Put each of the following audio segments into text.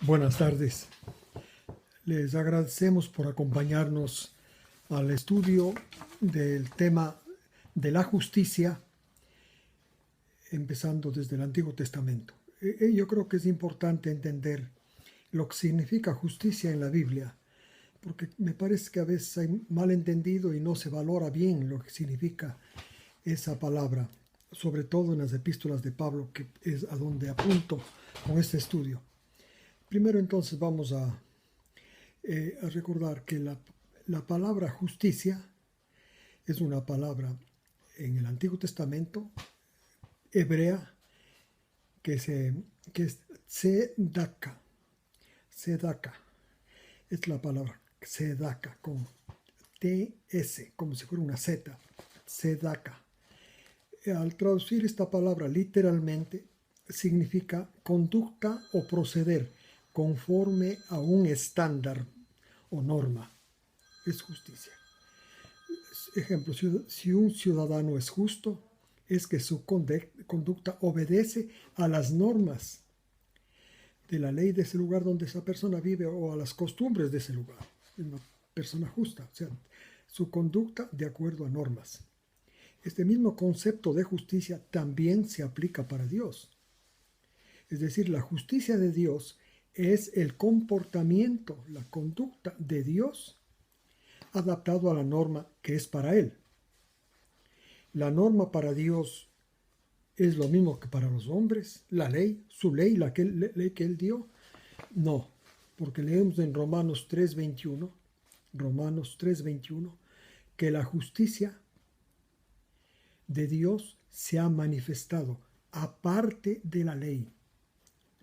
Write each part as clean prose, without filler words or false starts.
Buenas tardes. Les agradecemos por acompañarnos al estudio del tema de la justicia, empezando desde el Antiguo Testamento. Yo creo que es importante entender lo que significa justicia en la Biblia, porque me parece que a veces hay malentendido y no se valora bien lo que significa esa palabra, sobre todo en las epístolas de Pablo, que es a donde apunto con este estudio. Primero entonces vamos a recordar que la palabra justicia es una palabra en el Antiguo Testamento hebrea que es tzedaka. Tzedaka es la palabra tzedaka con TS, como si fuera una Z. Tzedaka. Al traducir esta palabra literalmente significa conducta o proceder conforme a un estándar o norma. Es justicia. Ejemplo, si un ciudadano es justo, es que su conducta obedece a las normas de la ley de ese lugar donde esa persona vive o a las costumbres de ese lugar. Es una persona justa, o sea, su conducta de acuerdo a normas. Este mismo concepto de justicia también se aplica para Dios. Es decir, la justicia de Dios es el comportamiento, la conducta de Dios adaptado a la norma que es para Él. La norma para Dios es lo mismo que para los hombres, la ley, su ley, la ley que Él dio. No, porque leemos en Romanos 3:21, que la justicia de Dios se ha manifestado aparte de la ley.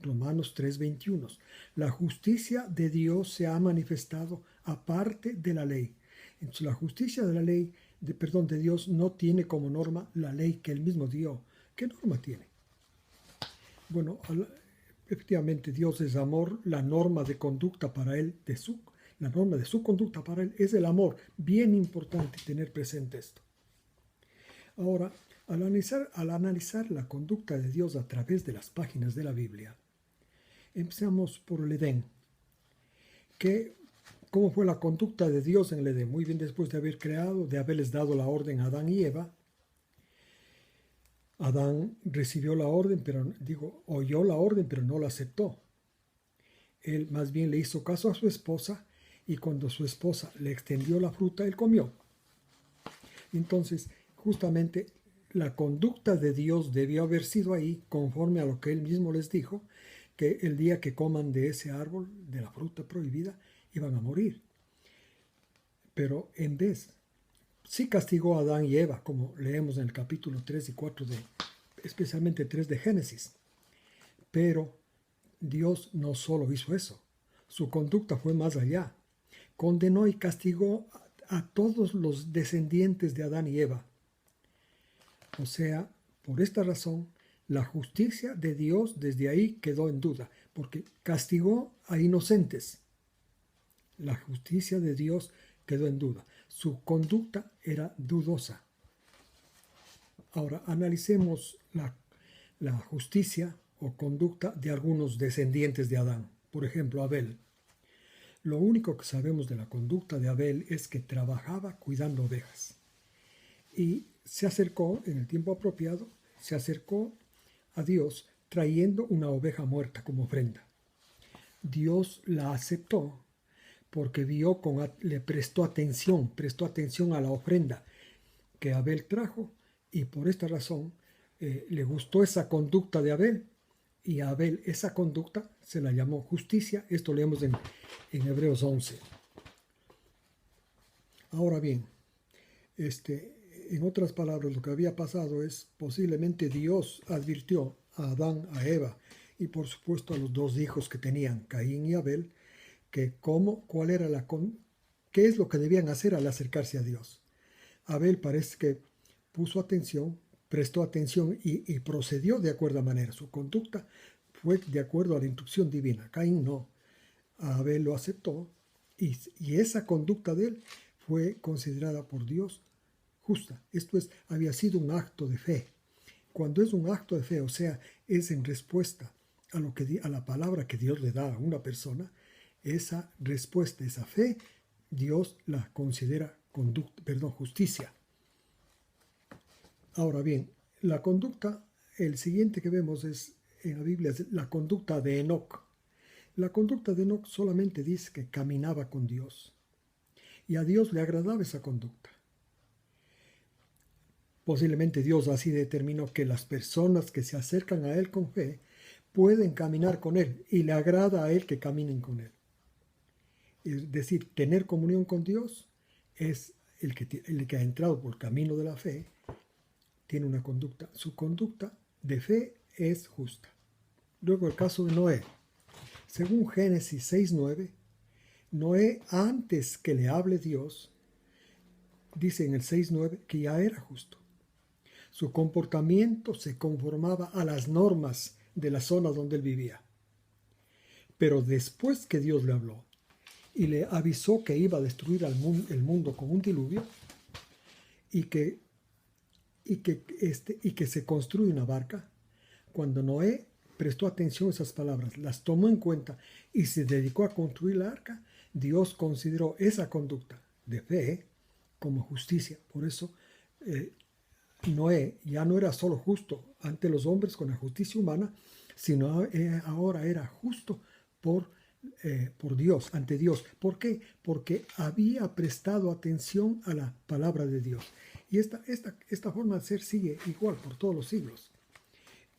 Romanos 3:21. La justicia de Dios se ha manifestado aparte de la ley. Entonces la justicia de la ley, de Dios no tiene como norma la ley que Él mismo dio. ¿Qué norma tiene? Bueno, efectivamente Dios es amor, la norma de conducta para Él, la norma de su conducta para Él es el amor. Bien importante tener presente esto. Ahora, al analizar la conducta de Dios a través de las páginas de la Biblia, empezamos por el Edén. ¿Cómo fue la conducta de Dios en el Edén? Muy bien, después de haber creado, de haberles dado la orden a Adán y Eva, Adán recibió la orden, oyó la orden, pero no la aceptó. Él más bien le hizo caso a su esposa y cuando su esposa le extendió la fruta, él comió. Entonces, justamente la conducta de Dios debió haber sido ahí conforme a lo que Él mismo les dijo, que el día que coman de ese árbol, de la fruta prohibida, iban a morir. Pero en vez, sí castigó a Adán y Eva, como leemos en el capítulo 3 y 4, especialmente 3 de Génesis. Pero Dios no solo hizo eso, su conducta fue más allá. Condenó y castigó a todos los descendientes de Adán y Eva. O sea, por esta razón, la justicia de Dios desde ahí quedó en duda, porque castigó a inocentes. La justicia de Dios quedó en duda. Su conducta era dudosa. Ahora, analicemos la justicia o conducta de algunos descendientes de Adán. Por ejemplo, Abel. Lo único que sabemos de la conducta de Abel es que trabajaba cuidando ovejas. Y se acercó, en el tiempo apropiado, se acercó a Dios trayendo una oveja muerta como ofrenda. Dios la aceptó porque le prestó atención a la ofrenda que Abel trajo y por esta razón le gustó esa conducta de Abel y a Abel esa conducta se la llamó justicia. Esto leemos en Hebreos 11. Ahora bien, en otras palabras, lo que había pasado es posiblemente Dios advirtió a Adán, a Eva y por supuesto a los dos hijos que tenían, Caín y Abel, qué es lo que debían hacer al acercarse a Dios. Abel parece que prestó atención y procedió de acuerdo a manera. Su conducta fue de acuerdo a la instrucción divina. Caín no. Abel lo aceptó y esa conducta de él fue considerada por Dios justa. Esto había sido un acto de fe. Cuando es un acto de fe, o sea, es en respuesta a la palabra que Dios le da a una persona, esa respuesta, esa fe, Dios la considera justicia. Ahora bien, la conducta, el siguiente que vemos en la Biblia es la conducta de Enoc. La conducta de Enoc solamente dice que caminaba con Dios y a Dios le agradaba esa conducta. Posiblemente Dios así determinó que las personas que se acercan a Él con fe pueden caminar con Él y le agrada a Él que caminen con Él. Es decir, tener comunión con Dios es el que ha entrado por el camino de la fe, tiene una conducta. Su conducta de fe es justa. Luego el caso de Noé. Según Génesis 6:9, Noé, antes que le hable Dios, dice en el 6:9 que ya era justo. Su comportamiento se conformaba a las normas de la zona donde él vivía. Pero después que Dios le habló y le avisó que iba a destruir el mundo con un diluvio y que se construye una barca, cuando Noé prestó atención a esas palabras, las tomó en cuenta y se dedicó a construir la arca, Dios consideró esa conducta de fe como justicia. Por eso Noé ya no era solo justo ante los hombres con la justicia humana, sino ahora era justo por Dios, ante Dios. ¿Por qué? Porque había prestado atención a la palabra de Dios. Y esta forma de ser sigue igual por todos los siglos.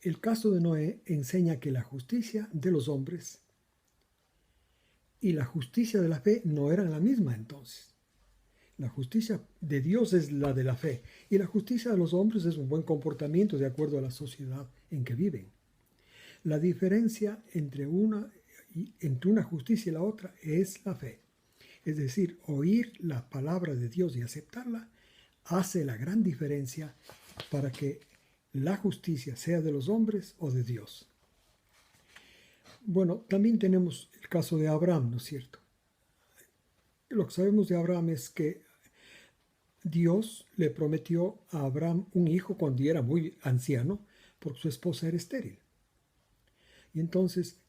El caso de Noé enseña que la justicia de los hombres y la justicia de la fe no eran la misma entonces. La justicia de Dios es la de la fe y la justicia de los hombres es un buen comportamiento de acuerdo a la sociedad en que viven. La diferencia entre una justicia y la otra es la fe. Es decir, oír la palabra de Dios y aceptarla hace la gran diferencia para que la justicia sea de los hombres o de Dios. Bueno, también tenemos el caso de Abraham, ¿no es cierto? Lo que sabemos de Abraham es que Dios le prometió a Abraham un hijo cuando era muy anciano, porque su esposa era estéril. Y entonces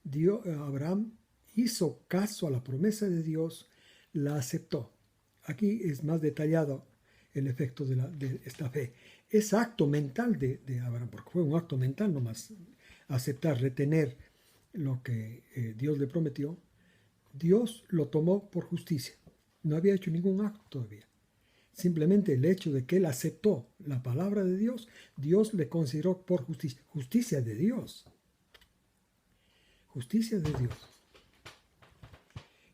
Abraham hizo caso a la promesa de Dios, la aceptó. Aquí es más detallado el efecto de esta fe. Es acto mental de Abraham, porque fue un acto mental nomás, aceptar, retener lo que Dios le prometió. Dios lo tomó por justicia. No había hecho ningún acto todavía. Simplemente el hecho de que él aceptó la palabra de Dios, Dios le consideró por justicia. Justicia de Dios. Justicia de Dios.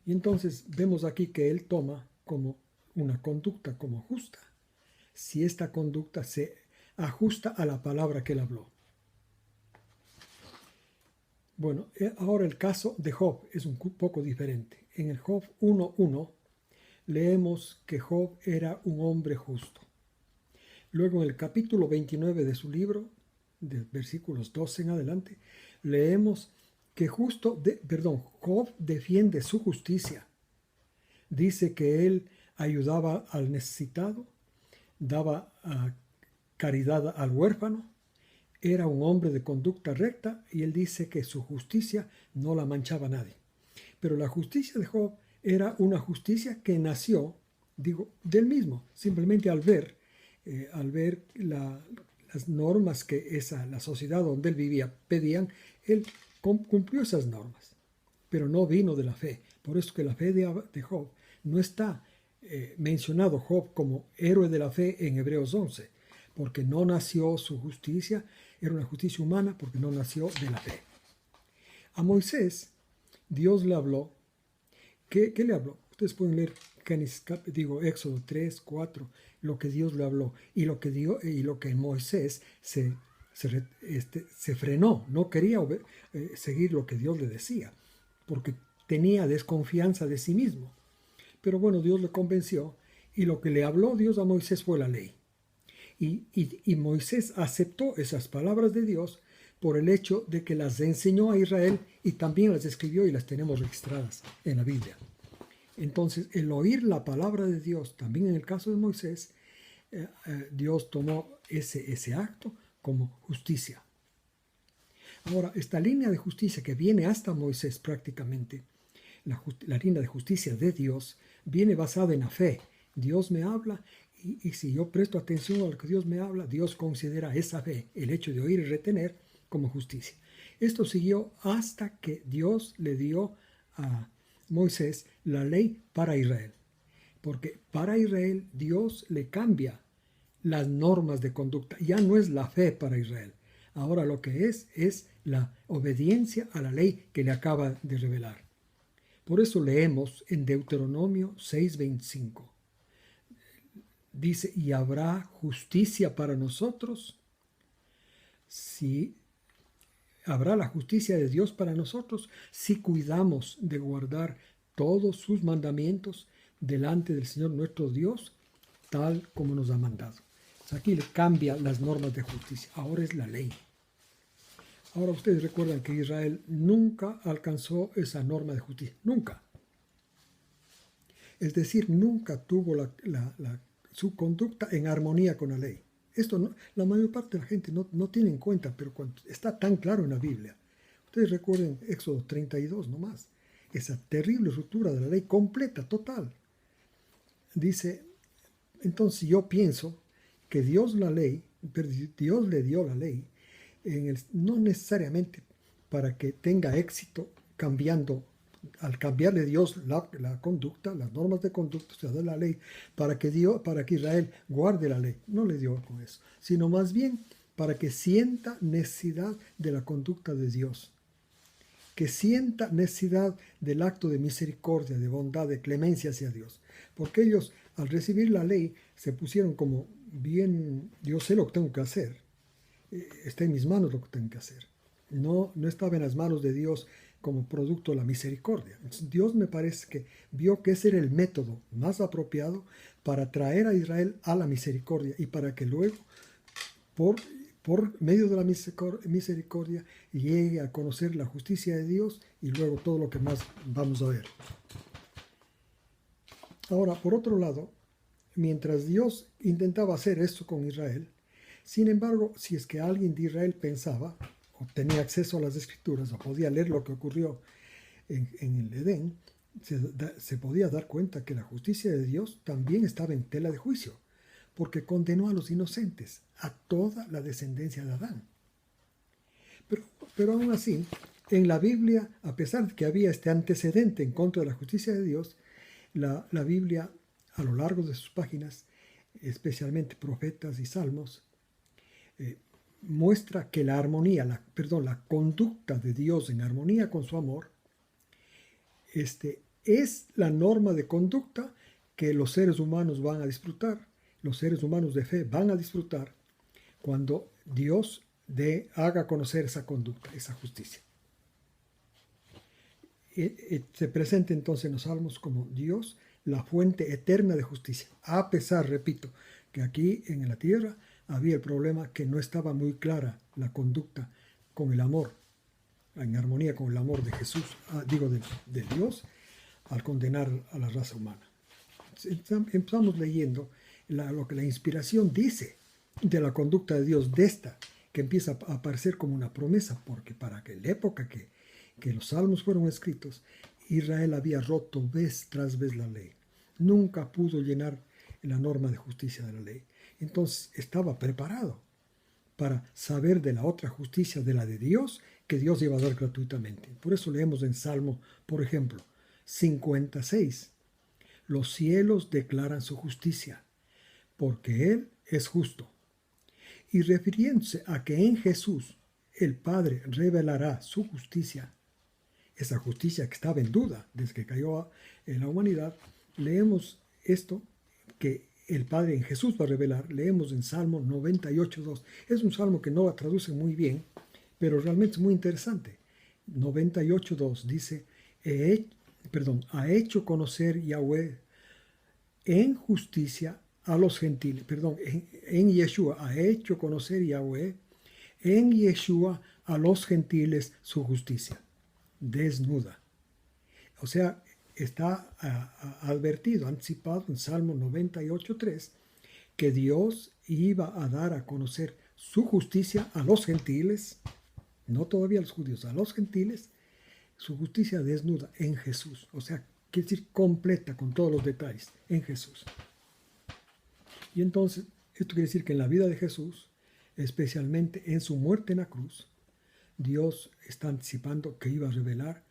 Y entonces vemos aquí que él toma como una conducta como justa, si esta conducta se ajusta a la palabra que él habló. Bueno, ahora el caso de Job es un poco diferente. En el Job 1:1 leemos que Job era un hombre justo. Luego en el capítulo 29 de su libro, de versículos 12 en adelante, leemos que Job defiende su justicia. Dice que él ayudaba al necesitado, daba caridad al huérfano, era un hombre de conducta recta y él dice que su justicia no la manchaba a nadie. Pero la justicia de Job era una justicia que nació, del mismo, simplemente al ver las normas que la sociedad donde él vivía pedían, él cumplió esas normas, pero no vino de la fe. Por eso que la fe de Job no está mencionado Job como héroe de la fe en Hebreos 11, porque no nació su justicia, era una justicia humana porque no nació de la fe. A Moisés, Dios le habló. ¿Qué le habló? Ustedes pueden leer Éxodo 3, 4, lo que Dios le habló y lo que Moisés se frenó, no quería seguir lo que Dios le decía, porque tenía desconfianza de sí mismo. Pero bueno, Dios le convenció y lo que le habló Dios a Moisés fue la ley. Y Moisés aceptó esas palabras de Dios por el hecho de que las enseñó a Israel y también las escribió y las tenemos registradas en la Biblia. Entonces, el oír la palabra de Dios, también en el caso de Moisés, Dios tomó ese acto como justicia. Ahora, esta línea de justicia que viene hasta Moisés prácticamente, la línea de justicia de Dios, viene basada en la fe. Dios me habla y si yo presto atención a lo que Dios me habla, Dios considera esa fe, el hecho de oír y retener, como justicia. Esto siguió hasta que Dios le dio a Moisés la ley para Israel. Porque para Israel Dios le cambia las normas de conducta. Ya no es la fe para Israel. Ahora lo que es la obediencia a la ley que le acaba de revelar. Por eso leemos en Deuteronomio 6:25. Dice, y habrá justicia para nosotros si habrá la justicia de Dios para nosotros si cuidamos de guardar todos sus mandamientos delante del Señor nuestro Dios, tal como nos ha mandado. Aquí le cambia las normas de justicia. Ahora es la ley. Ahora ustedes recuerdan que Israel nunca alcanzó esa norma de justicia. Nunca. Es decir, nunca tuvo su conducta en armonía con la ley. Esto no, la mayor parte de la gente no tiene en cuenta, pero cuando está tan claro en la Biblia. Ustedes recuerden Éxodo 32 nomás. Esa terrible ruptura de la ley completa, total. Dice, entonces yo pienso que Dios le dio la ley, no necesariamente para que tenga éxito al cambiarle Dios la conducta, las normas de conducta, o sea, de la ley, para que Israel guarde la ley. No le dio con eso, sino más bien para que sienta necesidad de la conducta de Dios, que sienta necesidad del acto de misericordia, de bondad, de clemencia hacia Dios. Porque ellos, al recibir la ley, se pusieron como bien, yo sé lo que tengo que hacer, está en mis manos lo que tengo que hacer. No estaba en las manos de Dios como producto de la misericordia. Entonces, Dios me parece que vio que ese era el método más apropiado para traer a Israel a la misericordia y para que luego, por medio de la misericordia, llegue a conocer la justicia de Dios y luego todo lo que más vamos a ver. Ahora, por otro lado, mientras Dios intentaba hacer esto con Israel, sin embargo, si es que alguien de Israel pensaba o tenía acceso a las escrituras o podía leer lo que ocurrió en el Edén, se podía dar cuenta que la justicia de Dios también estaba en tela de juicio, porque condenó a los inocentes, a toda la descendencia de Adán. Pero aún así, en la Biblia, a pesar de que había este antecedente en contra de la justicia de Dios, la Biblia, a lo largo de sus páginas, especialmente profetas y salmos, muestra que la conducta de Dios en armonía con su amor, es la norma de conducta que los seres humanos van a disfrutar, los seres humanos de fe van a disfrutar cuando Dios haga conocer esa conducta, esa justicia. Se presenta entonces en los salmos como Dios, la fuente eterna de justicia, a pesar, repito, que aquí en la tierra había el problema que no estaba muy clara la conducta con el amor, en armonía con el amor de Jesús, de Dios, al condenar a la raza humana. Empezamos leyendo lo que la inspiración dice de la conducta de Dios, que empieza a aparecer como una promesa, porque para que la época que los salmos fueron escritos, Israel había roto vez tras vez la ley. Nunca pudo llenar la norma de justicia de la ley. Entonces estaba preparado para saber de la otra justicia, de la de Dios, que Dios iba a dar gratuitamente. Por eso leemos en Salmo, por ejemplo, 56. Los cielos declaran su justicia, porque Él es justo. Y refiriéndose a que en Jesús el Padre revelará su justicia, esa justicia que estaba en duda desde que cayó en la humanidad, leemos esto que el Padre en Jesús va a revelar. Leemos en Salmo 98:2. Es un salmo que no la traduce muy bien, pero realmente es muy interesante. 98:2 dice, ha hecho conocer Yahweh en justicia a los gentiles. En Yeshua ha hecho conocer Yahweh en Yeshua a los gentiles su justicia desnuda. O sea, está advertido, anticipado en Salmo 98:3, que Dios iba a dar a conocer su justicia a los gentiles no todavía a los judíos, a los gentiles, su justicia desnuda en Jesús. O sea, quiere decir completa con todos los detalles en Jesús. Y entonces, esto quiere decir que en la vida de Jesús, especialmente en su muerte en la cruz, Dios está anticipando que iba a revelar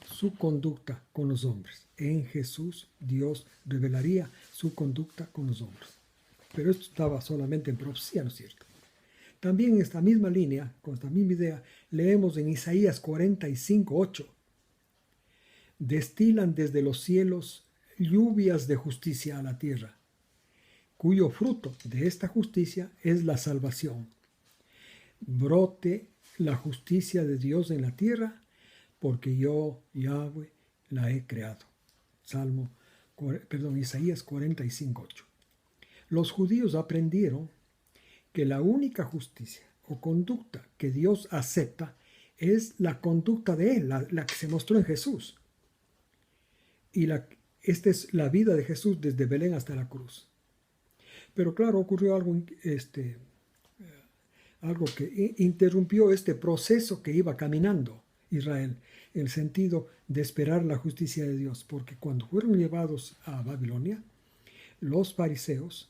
su conducta con los hombres. En Jesús, Dios revelaría su conducta con los hombres. Pero esto estaba solamente en profecía, ¿no es cierto? También en esta misma línea, con esta misma idea, leemos en Isaías 45:8. Destilan desde los cielos lluvias de justicia a la tierra, cuyo fruto de esta justicia es la salvación. Brote la justicia de Dios en la tierra, porque yo, Yahweh, la he creado. Isaías 45:8. Los judíos aprendieron que la única justicia o conducta que Dios acepta es la conducta de Él, la que se mostró en Jesús. Y esta es la vida de Jesús desde Belén hasta la cruz. Pero claro, ocurrió algo que interrumpió este proceso que iba caminando Israel, en el sentido de esperar la justicia de Dios, porque cuando fueron llevados a Babilonia, los fariseos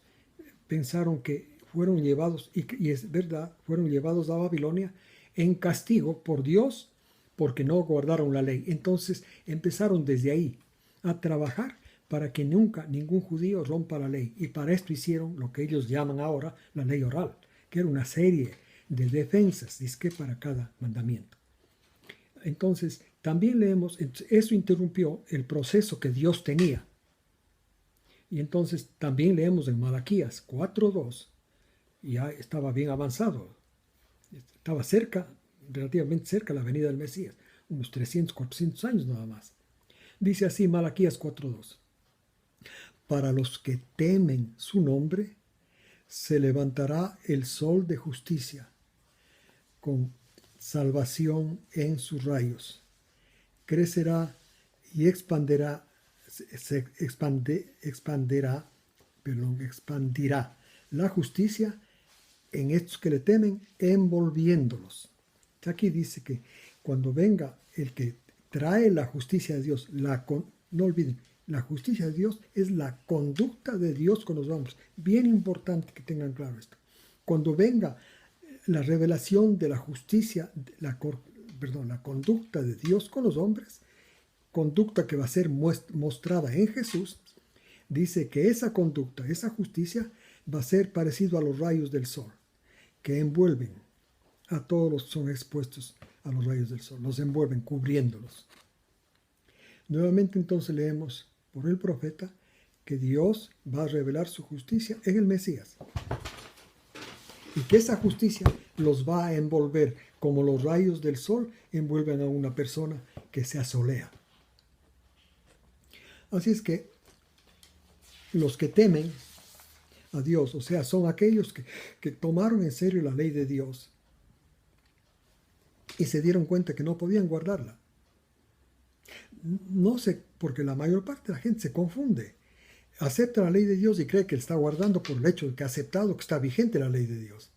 pensaron que fueron llevados, y es verdad, fueron llevados a Babilonia en castigo por Dios porque no guardaron la ley. Entonces empezaron desde ahí a trabajar para que nunca ningún judío rompa la ley. Y para esto hicieron lo que ellos llaman ahora la ley oral, que era una serie de defensas, disque para cada mandamiento. Entonces, también leemos, eso interrumpió el proceso que Dios tenía. Y entonces también leemos en Malaquías 4:2, ya estaba bien avanzado, estaba cerca, relativamente cerca la venida del Mesías, unos 300, 400 años nada más. Dice así Malaquías 4:2: para los que temen su nombre, se levantará el sol de justicia, con salvación en sus rayos. Crecerá y expandirá la justicia en estos que le temen, envolviéndolos. Aquí dice que cuando venga el que trae la justicia de Dios, no olviden, la justicia de Dios es la conducta de Dios con los hombres. Bien importante que tengan claro esto. Cuando venga la revelación de la justicia, la conducta de Dios con los hombres, conducta que va a ser mostrada en Jesús, dice que esa conducta, esa justicia, va a ser parecido a los rayos del sol, que envuelven a todos los que son expuestos a los rayos del sol, los envuelven cubriéndolos. Nuevamente entonces leemos por el profeta que Dios va a revelar su justicia en el Mesías, y que esa justicia los va a envolver como los rayos del sol envuelven a una persona que se asolea. Así es que los que temen a Dios, o sea, son aquellos que tomaron en serio la ley de Dios y se dieron cuenta que no podían guardarla. No sé, porque la mayor parte de la gente se confunde. Acepta la ley de Dios y cree que está guardando por el hecho de que ha aceptado que está vigente la ley de Dios.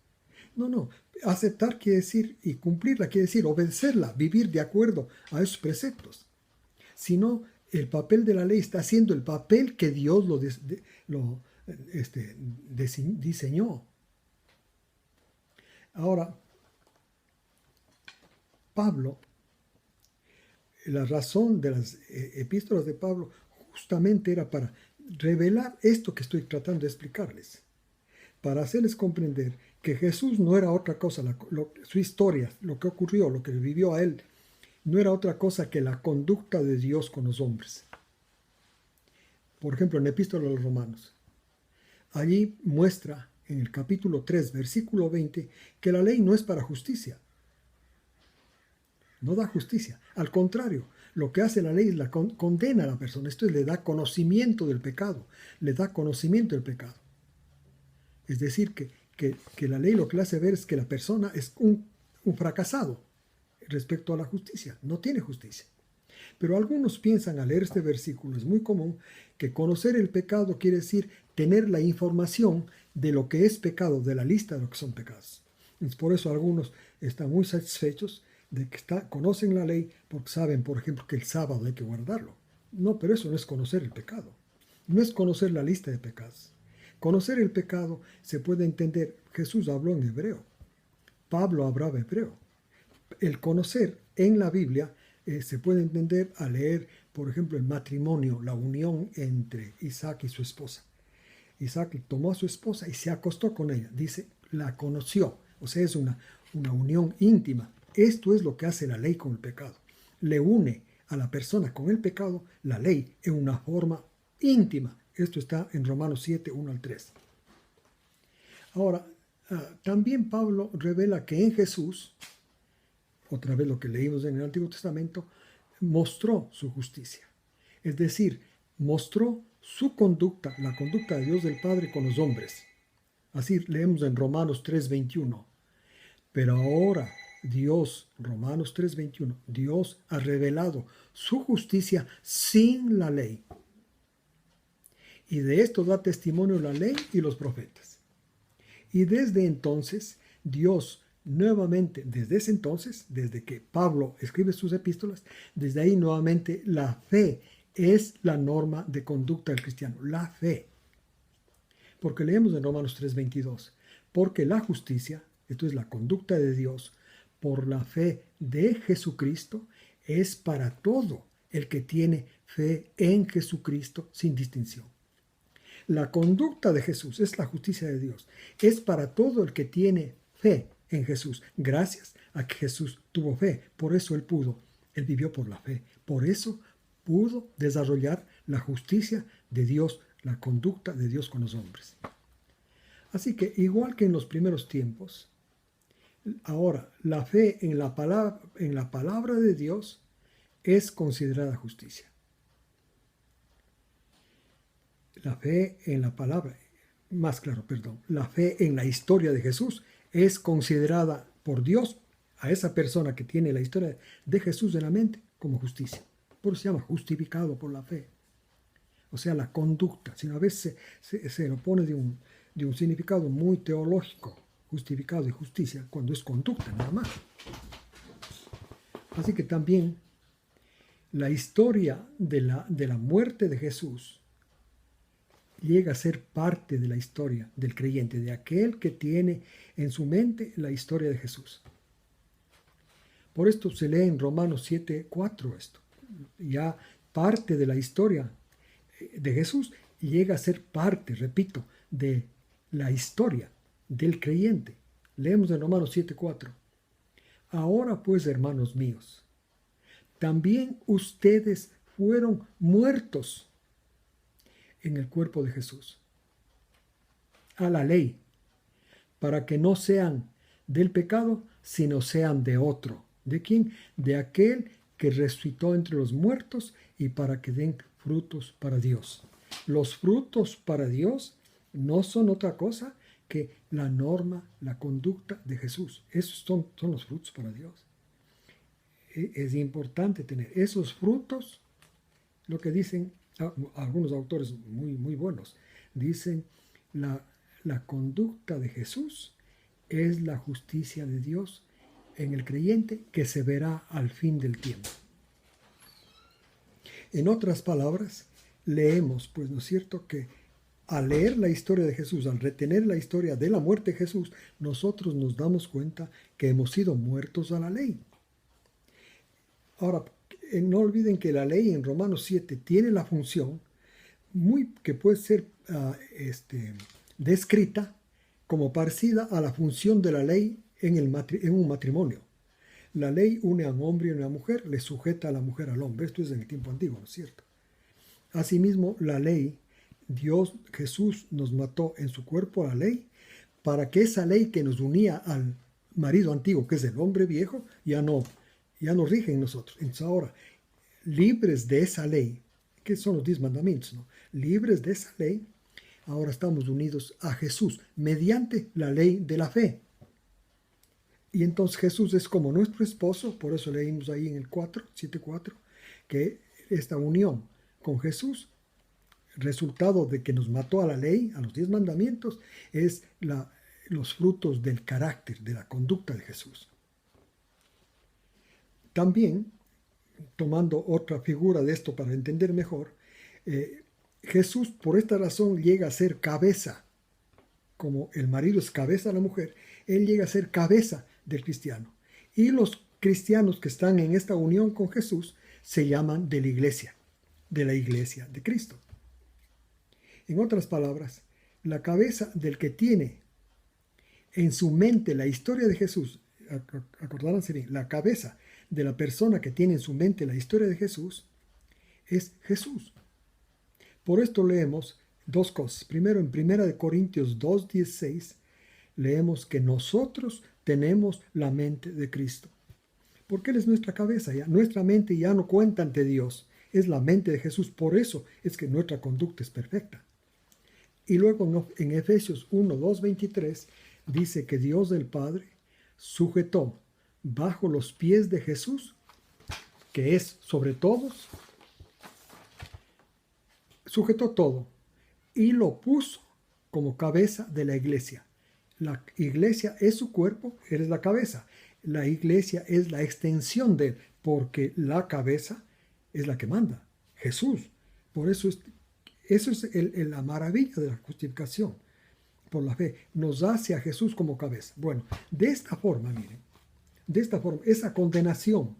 No. Aceptar quiere decir, y cumplirla quiere decir obedecerla, vivir de acuerdo a esos preceptos. Si no, el papel de la ley está haciendo el papel que Dios diseñó. Ahora, Pablo, la razón de las epístolas de Pablo justamente era para revelar esto que estoy tratando de explicarles, para hacerles comprender que Jesús no era otra cosa, su historia, lo que ocurrió, lo que vivió a él, no era otra cosa que la conducta de Dios con los hombres. Por ejemplo, en la Epístola a los Romanos, allí muestra en el capítulo 3, versículo 20, que la ley no es para justicia. No da justicia. Al contrario, lo que hace la ley es condena a la persona. Esto le da conocimiento del pecado. Le da conocimiento del pecado. Es decir, que la ley lo que le hace ver es que la persona es un fracasado respecto a la justicia. No tiene justicia. Pero algunos piensan al leer este versículo, es muy común, que conocer el pecado quiere decir tener la información de lo que es pecado, de la lista de lo que son pecados. Es por eso algunos están muy satisfechos de que conocen la ley porque saben, por ejemplo, que el sábado hay que guardarlo. No, pero eso no es conocer el pecado. No es conocer la lista de pecados. Conocer el pecado se puede entender. Jesús habló en hebreo. Pablo hablaba hebreo. El conocer en la Biblia se puede entender al leer, por ejemplo, el matrimonio, la unión entre Isaac y su esposa. Isaac tomó a su esposa y se acostó con ella. Dice, la conoció. O sea, es una unión íntima. Esto es lo que hace la ley con el pecado. Le une a la persona con el pecado la ley en una forma íntima. Esto está en Romanos 7, 1 al 3. Ahora, también Pablo revela que en Jesús, otra vez lo que leímos en el Antiguo Testamento, mostró su justicia. Es decir, mostró su conducta, la conducta de Dios del Padre con los hombres. Así leemos en Romanos 3:21. Pero ahora Dios, Romanos 3:21, Dios ha revelado su justicia sin la ley. Y de esto da testimonio la ley y los profetas. Y desde entonces, Dios nuevamente, desde ese entonces, desde que Pablo escribe sus epístolas, desde ahí nuevamente la fe es la norma de conducta del cristiano, la fe. Porque leemos en Romanos 3:22, porque la justicia, esto es la conducta de Dios, por la fe de Jesucristo, es para todo el que tiene fe en Jesucristo sin distinción. La conducta de Jesús es la justicia de Dios. Es para todo el que tiene fe en Jesús. Gracias a que Jesús tuvo fe. Por eso Él vivió por la fe. Por eso pudo desarrollar la justicia de Dios, la conducta de Dios con los hombres. Así que igual que en los primeros tiempos, ahora la fe en la palabra de Dios es considerada justicia. La fe en la palabra, la fe en la historia de Jesús es considerada por Dios a esa persona que tiene la historia de Jesús en la mente como justicia. Por eso se llama justificado por la fe. O sea, la conducta, sino a veces se lo pone de un significado muy teológico, justificado y justicia, cuando es conducta nada más. Así que también la historia de la muerte de Jesús llega a ser parte de la historia del creyente, de aquel que tiene en su mente la historia de Jesús. Por esto se lee en Romanos 7:4 esto. Ya parte de la historia de Jesús llega a ser parte, repito, de la historia del creyente. Leemos en Romanos 7:4. Ahora pues, hermanos míos, también ustedes fueron muertos en el cuerpo de Jesús, a la ley, para que no sean del pecado, sino sean de otro. ¿De quién? De aquel que resucitó entre los muertos y para que den frutos para Dios. Los frutos para Dios no son otra cosa que la norma, la conducta de Jesús. Esos son los frutos para Dios. Es importante tener esos frutos, lo que dicen algunos autores muy buenos, dicen la conducta de Jesús es la justicia de Dios en el creyente que se verá al fin del tiempo. En otras palabras, leemos, pues, ¿no es cierto?, que al leer la historia de Jesús, al retener la historia de la muerte de Jesús, nosotros nos damos cuenta que hemos sido muertos a la ley. Ahora, no olviden que la ley en Romanos 7 tiene la función que puede ser descrita como parecida a la función de la ley en un matrimonio. La ley une a un hombre y a una mujer, le sujeta a la mujer al hombre. Esto es en el tiempo antiguo, ¿no es cierto? Asimismo, la ley, Jesús nos mató en su cuerpo a la ley, para que esa ley que nos unía al marido antiguo, que es el hombre viejo, ya no rige en nosotros. Entonces ahora, libres de esa ley, que son los 10 mandamientos, ¿no? Libres de esa ley, ahora estamos unidos a Jesús mediante la ley de la fe. Y entonces Jesús es como nuestro esposo, por eso leímos ahí en el 7:4, que esta unión con Jesús, resultado de que nos mató a la ley, a los 10 mandamientos, es los frutos del carácter, de la conducta de Jesús. También, tomando otra figura de esto para entender mejor, Jesús por esta razón llega a ser cabeza, como el marido es cabeza de la mujer, él llega a ser cabeza del cristiano. Y los cristianos que están en esta unión con Jesús se llaman de la iglesia de Cristo. En otras palabras, la cabeza del que tiene en su mente la historia de Jesús, acordáranse bien, la cabeza de la persona que tiene en su mente la historia de Jesús es Jesús. Por esto leemos dos cosas. Primero, en 1 Corintios 2:16, leemos que nosotros tenemos la mente de Cristo. Porque Él es nuestra cabeza, ya. Nuestra mente ya no cuenta ante Dios, es la mente de Jesús. Por eso es que nuestra conducta es perfecta. Y luego en Efesios 1:2-23 dice que Dios el Padre sujetó bajo los pies de Jesús, que es sobre todos, sujetó todo y lo puso como cabeza de la iglesia. La iglesia es su cuerpo, él es la cabeza. La iglesia es la extensión de él, porque la cabeza es la que manda, Jesús. Por eso eso es la maravilla de la justificación por la fe. Nos hace a Jesús como cabeza. Bueno, de esta forma, miren, de esta forma, esa condenación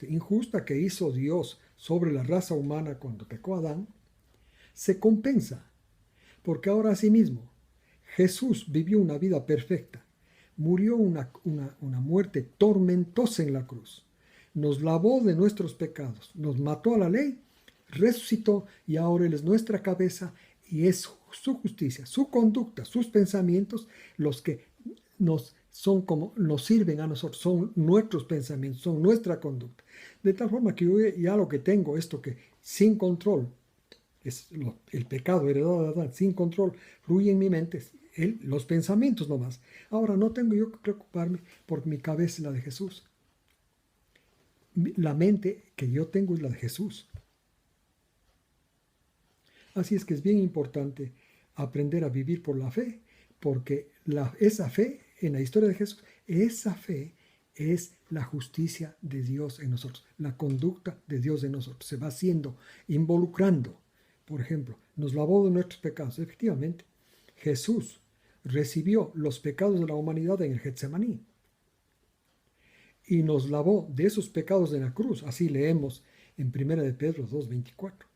injusta que hizo Dios sobre la raza humana cuando pecó Adán, se compensa, porque ahora asimismo Jesús vivió una vida perfecta, murió una muerte tormentosa en la cruz, nos lavó de nuestros pecados, nos mató a la ley, resucitó y ahora Él es nuestra cabeza y es su justicia, su conducta, sus pensamientos los que nos sirven a nosotros, son nuestros pensamientos, son nuestra conducta. De tal forma que yo ya lo que tengo, esto que sin control, es el pecado heredado de Adán, sin control, fluye en mi mente, los pensamientos nomás. Ahora no tengo yo que preocuparme porque mi cabeza es la de Jesús. La mente que yo tengo es la de Jesús. Así es que es bien importante aprender a vivir por la fe, porque esa fe en la historia de Jesús, esa fe es la justicia de Dios en nosotros, la conducta de Dios en nosotros. Se va haciendo, involucrando. Por ejemplo, nos lavó de nuestros pecados. Efectivamente, Jesús recibió los pecados de la humanidad en el Getsemaní y nos lavó de esos pecados en la cruz. Así leemos en 1 de Pedro 2:24.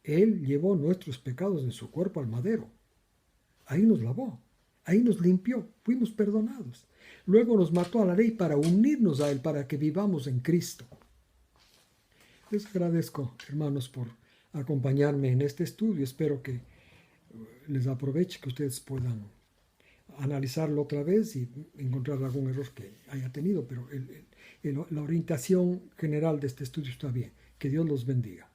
Él llevó nuestros pecados en su cuerpo al madero. Ahí nos lavó, ahí nos limpió, fuimos perdonados. Luego nos mató a la ley para unirnos a Él, para que vivamos en Cristo. Les agradezco, hermanos, por acompañarme en este estudio. Espero que les aproveche, que ustedes puedan analizarlo otra vez y encontrar algún error que haya tenido, pero la orientación general de este estudio está bien. Que Dios los bendiga.